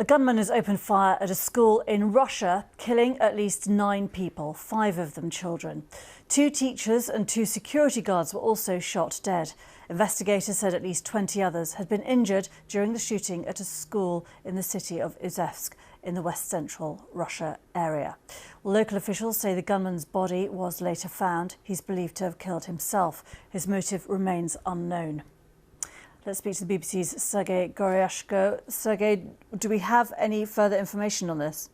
A gunman has opened fire at a school in Russia, killing at least 9 people, 5 of them children. 2 teachers and 2 security guards were also shot dead. Investigators said at least 20 others had been injured during the shooting at a school in the city of Izhevsk in the west-central Russia area. Local officials say the gunman's body was later found. He's believed to have killed himself. His motive remains unknown. Let's speak to the BBC's Sergei Goryashko. Sergei, do we have any further information on this?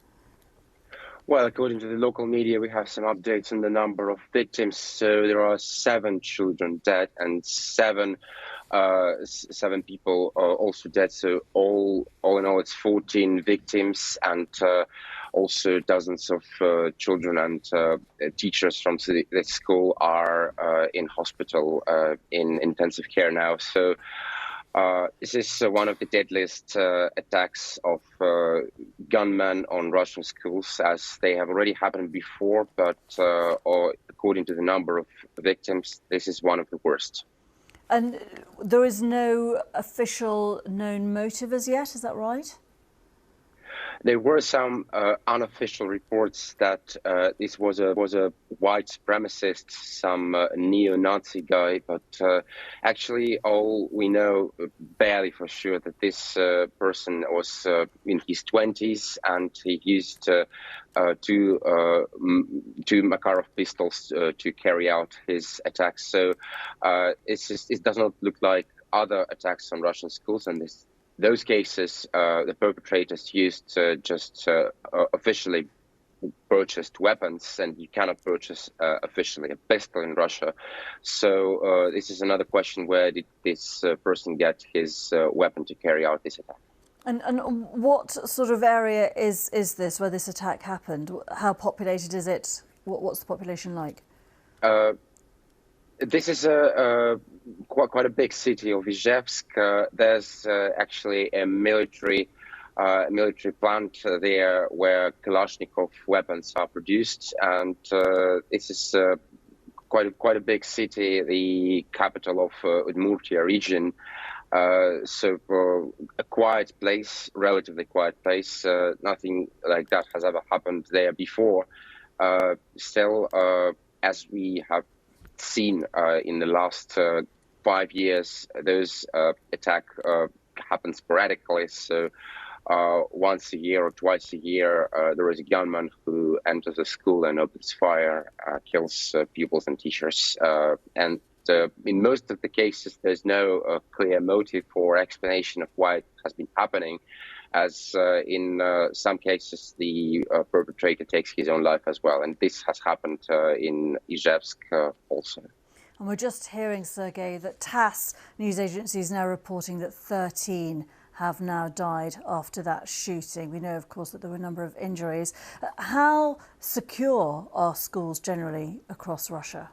Well, according to the local media, we have some updates on the number of victims. So there are 7 children dead and 7 people are also dead. So all in all, it's 14 victims, and also dozens of children and teachers from the school are in hospital in intensive care now. So this is one of the deadliest attacks of gunmen on Russian schools, as they have already happened before, but according to the number of victims, this is one of the worst. And there is no official known motive as yet, is that right? There were some unofficial reports that this was a white supremacist, some neo-Nazi guy, but actually all we know barely for sure that this person was in his 20s, and he used 2 Makarov pistols to carry out his attacks. So it does not look like other attacks on Russian schools, and those cases, the perpetrators used just officially purchased weapons, and you cannot purchase officially a pistol in Russia. So this is another question: where did this person get his weapon to carry out this attack? And what sort of area is this where this attack happened? How populated is it? What's the population like? This is quite a big city of Izhevsk. There's actually a military plant there where Kalashnikov weapons are produced, and this is quite a big city, the capital of Udmurtia region. So a quiet place, relatively quiet place. Nothing like that has ever happened there before. Still, as we have seen in the last 5 years, those attacks happen sporadically. So once a year or twice a year, there is a gunman who enters a school and opens fire, kills pupils and teachers. And in most of the cases, there's no clear motive or explanation of why it has been happening, as in some cases the perpetrator takes his own life as well. And this has happened in Izhevsk also. And we're just hearing, Sergei, that TASS news agency is now reporting that 13 have now died after that shooting. We know, of course, that there were a number of injuries. How secure are schools generally across Russia?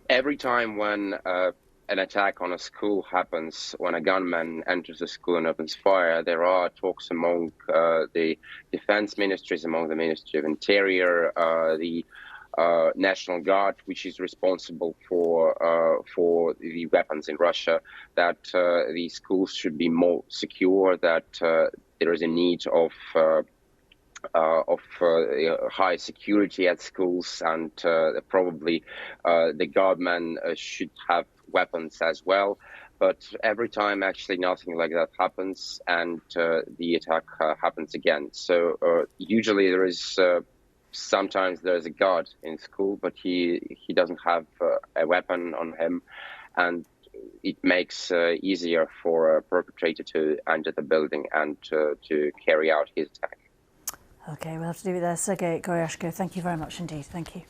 Every time when an attack on a school happens, when a gunman enters a school and opens fire, there are talks among the defense ministries, among the Ministry of Interior, the National Guard, which is responsible for the weapons in Russia, that the schools should be more secure, that there is a need of high security at schools, and probably the guardmen should have weapons as well. But every time, actually, nothing like that happens, and the attack happens again. So usually there is sometimes there is a guard in school, but he doesn't have a weapon on him, and it makes easier for a perpetrator to enter the building and to carry out his attack. OK, we'll have to leave it there. Sergei Goryashko, thank you very much indeed. Thank you.